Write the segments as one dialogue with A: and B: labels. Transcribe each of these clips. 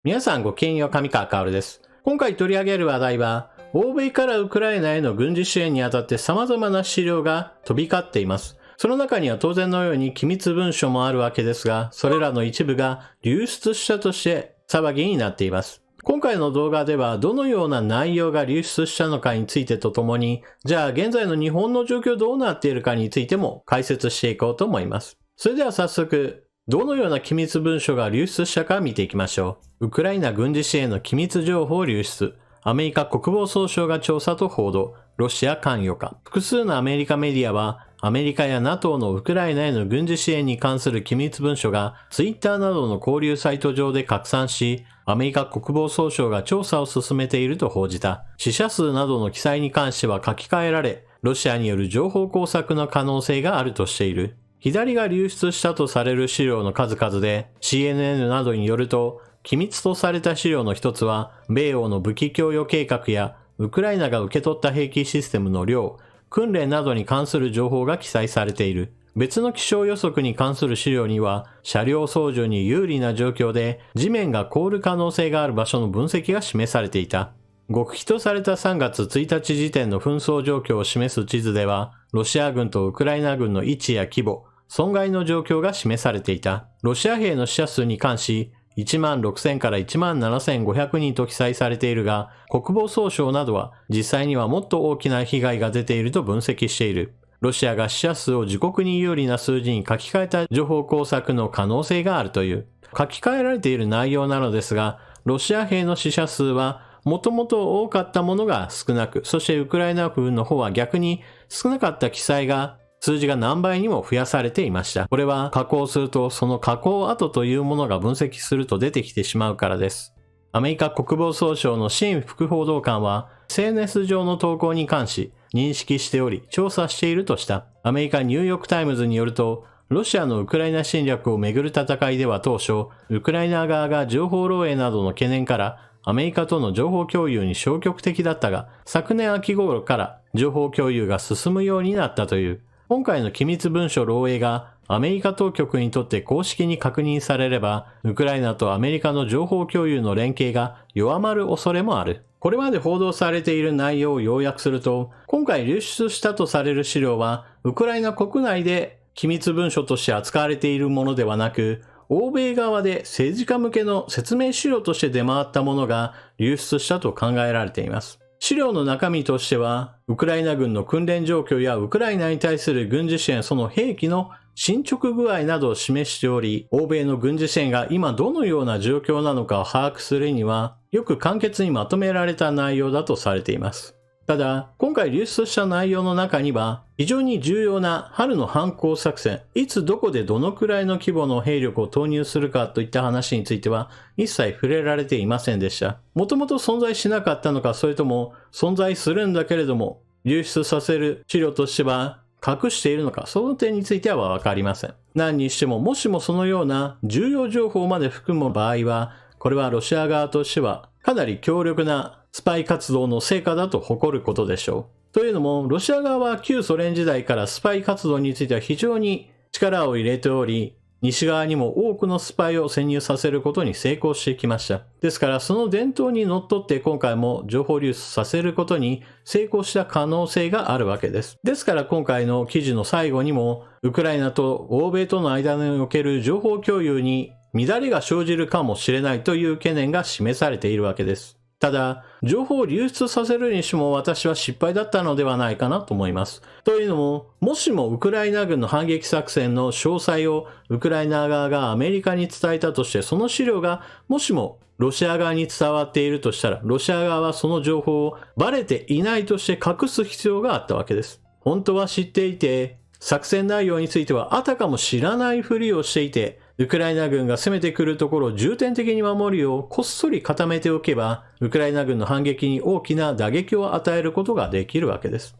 A: 皆さんごきげんよう、上川薫です。今回取り上げる話題は、欧米からウクライナへの軍事支援にあたって様々な資料が飛び交っています。その中には当然のように機密文書もあるわけですが、それらの一部が流出したとして騒ぎになっています。今回の動画ではどのような内容が流出したのかについてとともに、じゃあ現在の日本の状況どうなっているかについても解説していこうと思います。それでは早速、どのような機密文書が流出したか見ていきましょう。ウクライナ軍事支援の機密情報流出。アメリカ国防総省が調査と報道。ロシア関与か。複数のアメリカメディアは、アメリカや NATO のウクライナへの軍事支援に関する機密文書が Twitter などの交流サイト上で拡散し、アメリカ国防総省が調査を進めていると報じた。死者数などの記載に関しては書き換えられ、ロシアによる情報工作の可能性があるとしている。左が流出したとされる資料の数々で、CNN などによると、機密とされた資料の一つは、米欧の武器供与計画や、ウクライナが受け取った兵器システムの量、訓練などに関する情報が記載されている。別の気象予測に関する資料には、車両操縦に有利な状況で、地面が凍る可能性がある場所の分析が示されていた。極秘とされた3月1日時点の紛争状況を示す地図では、ロシア軍とウクライナ軍の位置や規模、損害の状況が示されていた。ロシア兵の死者数に関し、16,000から17,500人と記載されているが、国防総省などは実際にはもっと大きな被害が出ていると分析している。ロシアが死者数を自国に有利な数字に書き換えた情報工作の可能性があるという。書き換えられている内容なのですが、ロシア兵の死者数はもともと多かったものが少なく、そしてウクライナ軍の方は逆に少なかった記載が数字が何倍にも増やされていました。これは加工するとその加工後というものが分析すると出てきてしまうからです。アメリカ国防総省のシン副報道官は SNS 上の投稿に関し認識しており調査しているとした。アメリカニューヨークタイムズによるとロシアのウクライナ侵略をめぐる戦いでは当初、ウクライナ側が情報漏洩などの懸念からアメリカとの情報共有に消極的だったが、昨年秋頃から情報共有が進むようになったという。今回の機密文書漏洩がアメリカ当局にとって公式に確認されれば、ウクライナとアメリカの情報共有の連携が弱まる恐れもある。これまで報道されている内容を要約すると、今回流出したとされる資料は、ウクライナ国内で機密文書として扱われているものではなく、欧米側で政治家向けの説明資料として出回ったものが流出したと考えられています。資料の中身としては、ウクライナ軍の訓練状況やウクライナに対する軍事支援、その兵器の進捗具合などを示しており、欧米の軍事支援が今どのような状況なのかを把握するには、よく簡潔にまとめられた内容だとされています。ただ、今回流出した内容の中には、非常に重要な春の反攻作戦、いつどこでどのくらいの規模の兵力を投入するかといった話については、一切触れられていませんでした。もともと存在しなかったのか、それとも存在するんだけれども、流出させる資料としては隠しているのか、その点についてはわかりません。何にしても、もしもそのような重要情報まで含む場合は、これはロシア側としてはかなり強力なスパイ活動の成果だと誇ることでしょう。というのも、ロシア側は旧ソ連時代からスパイ活動については非常に力を入れており、西側にも多くのスパイを潜入させることに成功してきました。ですからその伝統にのっとって今回も情報流出させることに成功した可能性があるわけです。ですから今回の記事の最後にも、ウクライナと欧米との間における情報共有に乱れが生じるかもしれないという懸念が示されているわけです。ただ、情報を流出させるにしても私は失敗だったのではないかなと思います。というのも、もしもウクライナ軍の反撃作戦の詳細をウクライナ側がアメリカに伝えたとして、その資料がもしもロシア側に伝わっているとしたら、ロシア側はその情報をバレていないとして隠す必要があったわけです。本当は知っていて、作戦内容についてはあたかも知らないふりをしていて、ウクライナ軍が攻めてくるところを重点的に守るようこっそり固めておけば、ウクライナ軍の反撃に大きな打撃を与えることができるわけです。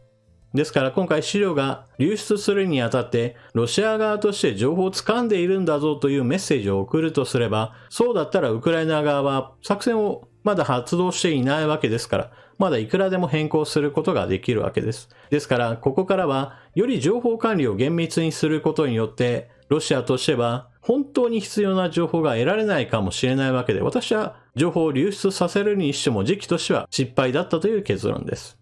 A: ですから今回資料が流出するにあたって、ロシア側として情報を掴んでいるんだぞというメッセージを送るとすれば、そうだったらウクライナ側は作戦をまだ発動していないわけですから、まだいくらでも変更することができるわけです。ですから、ここからはより情報管理を厳密にすることによって、ロシアとしては本当に必要な情報が得られないかもしれないわけで、私は情報を流出させるにしても時期としては失敗だったという結論です。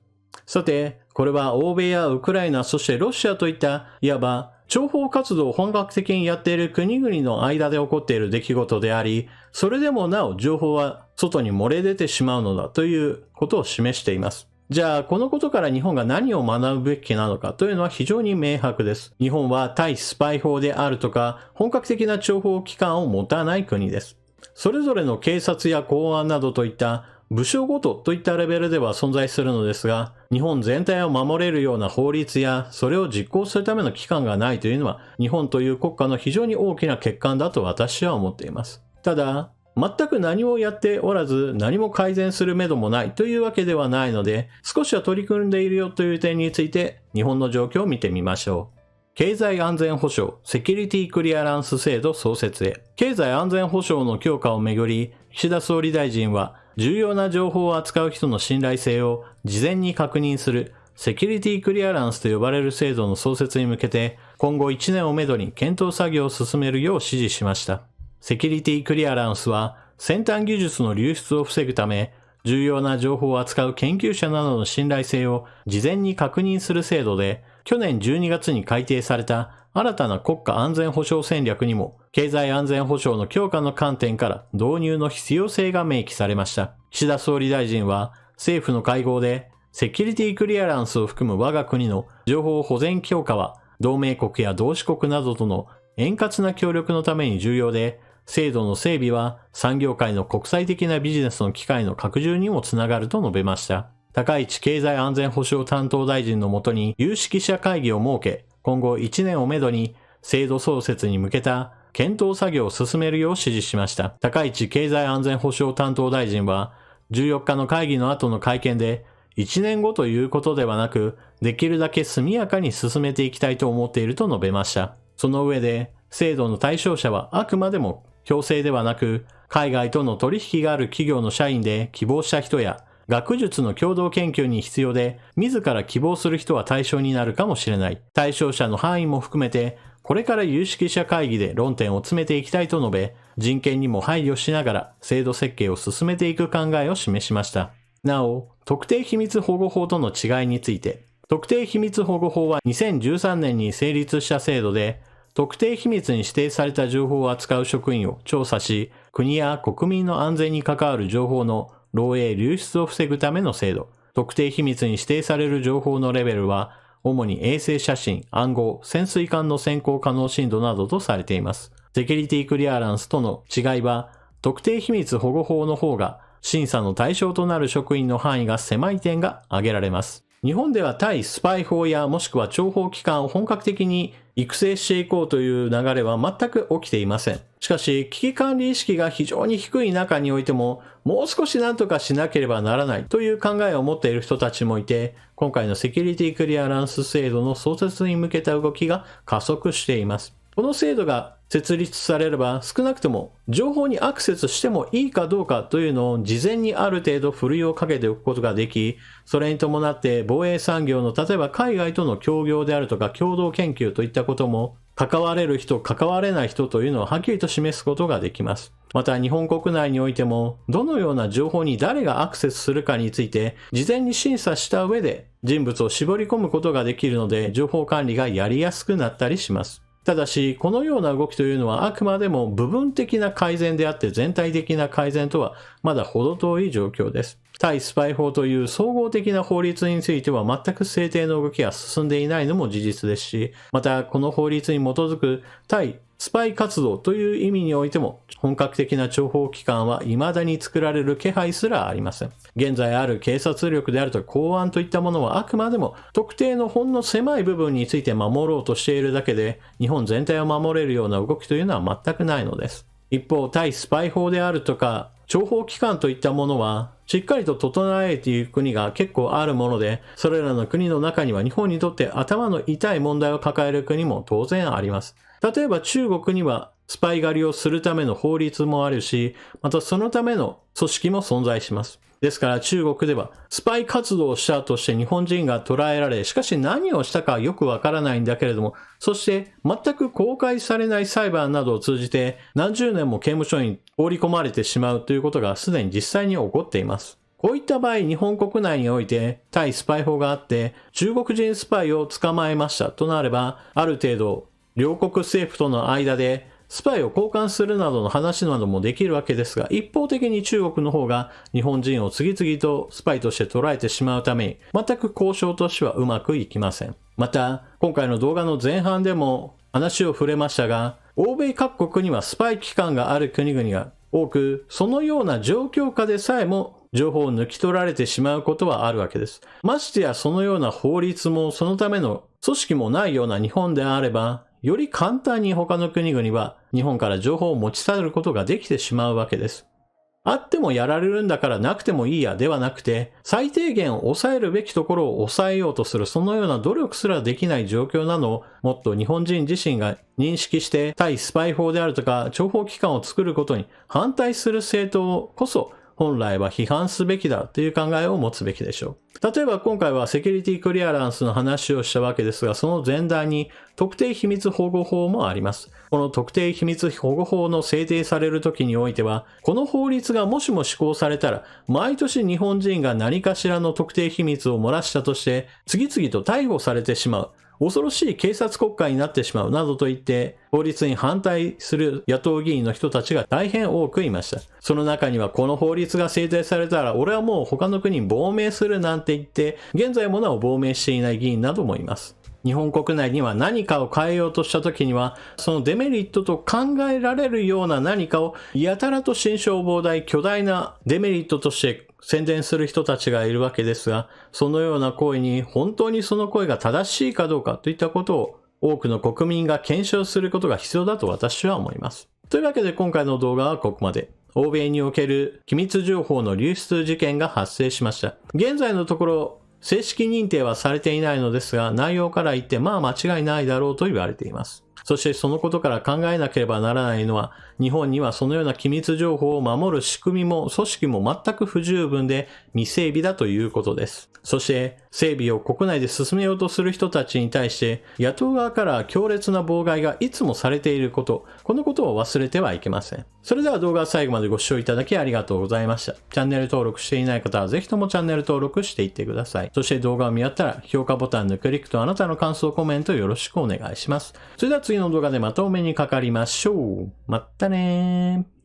A: さて、これは欧米やウクライナ、そしてロシアといったいわば諜報活動を本格的にやっている国々の間で起こっている出来事であり、それでもなお情報は外に漏れ出てしまうのだということを示しています。じゃあ、このことから日本が何を学ぶべきなのかというのは非常に明白です。日本は対スパイ法であるとか、本格的な諜報機関を持たない国です。それぞれの警察や公安などといった部署ごとといったレベルでは存在するのですが、日本全体を守れるような法律やそれを実行するための機関がないというのは、日本という国家の非常に大きな欠陥だと私は思っています。ただ、全く何もやっておらず何も改善する目処もないというわけではないので、少しは取り組んでいるよという点について日本の状況を見てみましょう。経済安全保障セキュリティクリアランス制度創設へ。経済安全保障の強化をめぐり、岸田総理大臣は重要な情報を扱う人の信頼性を事前に確認するセキュリティクリアランスと呼ばれる制度の創設に向けて、今後1年をめどに検討作業を進めるよう指示しました。セキュリティクリアランスは先端技術の流出を防ぐため、重要な情報を扱う研究者などの信頼性を事前に確認する制度で、去年12月に改定された新たな国家安全保障戦略にも、経済安全保障の強化の観点から導入の必要性が明記されました。岸田総理大臣は政府の会合で、セキュリティクリアランスを含む我が国の情報保全強化は、同盟国や同志国などとの円滑な協力のために重要で、制度の整備は産業界の国際的なビジネスの機会の拡充にもつながると述べました。高市経済安全保障担当大臣のもとに有識者会議を設け、今後1年をめどに制度創設に向けた検討作業を進めるよう指示しました。高市経済安全保障担当大臣は14日の会議の後の会見で、1年後ということではなく、できるだけ速やかに進めていきたいと思っていると述べました。その上で、制度の対象者はあくまでも強制ではなく、海外との取引がある企業の社員で希望した人や、学術の共同研究に必要で、自ら希望する人は対象になるかもしれない。対象者の範囲も含めて、これから有識者会議で論点を詰めていきたいと述べ、人権にも配慮しながら制度設計を進めていく考えを示しました。なお、特定秘密保護法との違いについて、特定秘密保護法は2013年に成立した制度で、特定秘密に指定された情報を扱う職員を調査し、国や国民の安全に関わる情報の漏洩流出を防ぐための制度。特定秘密に指定される情報のレベルは、主に衛星写真、暗号、潜水艦の潜航可能深度などとされています。セキュリティクリアランスとの違いは、特定秘密保護法の方が、審査の対象となる職員の範囲が狭い点が挙げられます。日本では対スパイ法やもしくは諜報機関を本格的に育成していこうという流れは全く起きていません。しかし、危機管理意識が非常に低い中においても、もう少し何とかしなければならないという考えを持っている人たちもいて、今回のセキュリティクリアランス制度の創設に向けた動きが加速しています。この制度が設立されれば少なくとも情報にアクセスしてもいいかどうかというのを事前にある程度ふるいをかけておくことができ、それに伴って防衛産業の例えば海外との協業であるとか共同研究といったことも関われる人、関われない人というのをはっきりと示すことができます。また日本国内においてもどのような情報に誰がアクセスするかについて事前に審査した上で人物を絞り込むことができるので情報管理がやりやすくなったりします。ただし、このような動きというのはあくまでも部分的な改善であって全体的な改善とはまだ程遠い状況です。対スパイ法という総合的な法律については全く制定の動きが進んでいないのも事実ですし、またこの法律に基づく対スパイ活動という意味においても本格的な諜報機関は未だに作られる気配すらありません。現在ある警察力であるとか公安といったものはあくまでも特定のほんの狭い部分について守ろうとしているだけで日本全体を守れるような動きというのは全くないのです。一方、対スパイ法であるとか諜報機関といったものはしっかりと整えている国が結構あるもので、それらの国の中には日本にとって頭の痛い問題を抱える国も当然あります。例えば中国にはスパイ狩りをするための法律もあるし、またそのための組織も存在します。ですから中国ではスパイ活動をしたとして日本人が捕らえられ、しかし何をしたかはよくわからないんだけれども、そして全く公開されない裁判などを通じて何十年も刑務所に放り込まれてしまうということがすでに実際に起こっています。こういった場合、日本国内において対スパイ法があって中国人スパイを捕まえましたとなれば、ある程度両国政府との間でスパイを交換するなどの話などもできるわけですが、一方的に中国の方が日本人を次々とスパイとして捉えてしまうために、全く交渉としてはうまくいきません。また、今回の動画の前半でも話を触れましたが、欧米各国にはスパイ機関がある国々が多く、そのような状況下でさえも情報を抜き取られてしまうことはあるわけです。ましてやそのような法律もそのための組織もないような日本であれば、より簡単に他の国々は日本から情報を持ち去ることができてしまうわけです。あってもやられるんだからなくてもいいやではなくて、最低限抑えるべきところを抑えようとする、そのような努力すらできない状況なのをもっと日本人自身が認識して対スパイ法であるとか諜報機関を作ることに反対する政党こそ本来は批判すべきだという考えを持つべきでしょう。例えば今回はセキュリティクリアランスの話をしたわけですが、その前段に特定秘密保護法もあります。この特定秘密保護法の制定される時においては、この法律がもしも施行されたら、毎年日本人が何かしらの特定秘密を漏らしたとして、次々と逮捕されてしまう。恐ろしい警察国家になってしまうなどと言って法律に反対する野党議員の人たちが大変多くいました。その中にはこの法律が制定されたら俺はもう他の国に亡命するなんて言って現在もなお亡命していない議員などもいます。日本国内には何かを変えようとした時にはそのデメリットと考えられるような何かをやたらと心象膨大巨大なデメリットとして宣伝する人たちがいるわけですが、そのような声に本当にその声が正しいかどうかといったことを多くの国民が検証することが必要だと私は思います。というわけで今回の動画はここまで。欧米における機密情報の流出事件が発生しました。現在のところ正式認定はされていないのですが、内容から言って間違いないだろうと言われています。そしてそのことから考えなければならないのは、日本にはそのような機密情報を守る仕組みも組織も全く不十分で未整備だということです。そして整備を国内で進めようとする人たちに対して野党側から強烈な妨害がいつもされていること、このことを忘れてはいけません。それでは動画最後までご視聴いただきありがとうございました。チャンネル登録していない方はぜひともチャンネル登録していってください。そして動画を見合ったら評価ボタンのクリックとあなたの感想コメントよろしくお願いします。それでは次の動画でまたお目にかかりましょう。まったねー。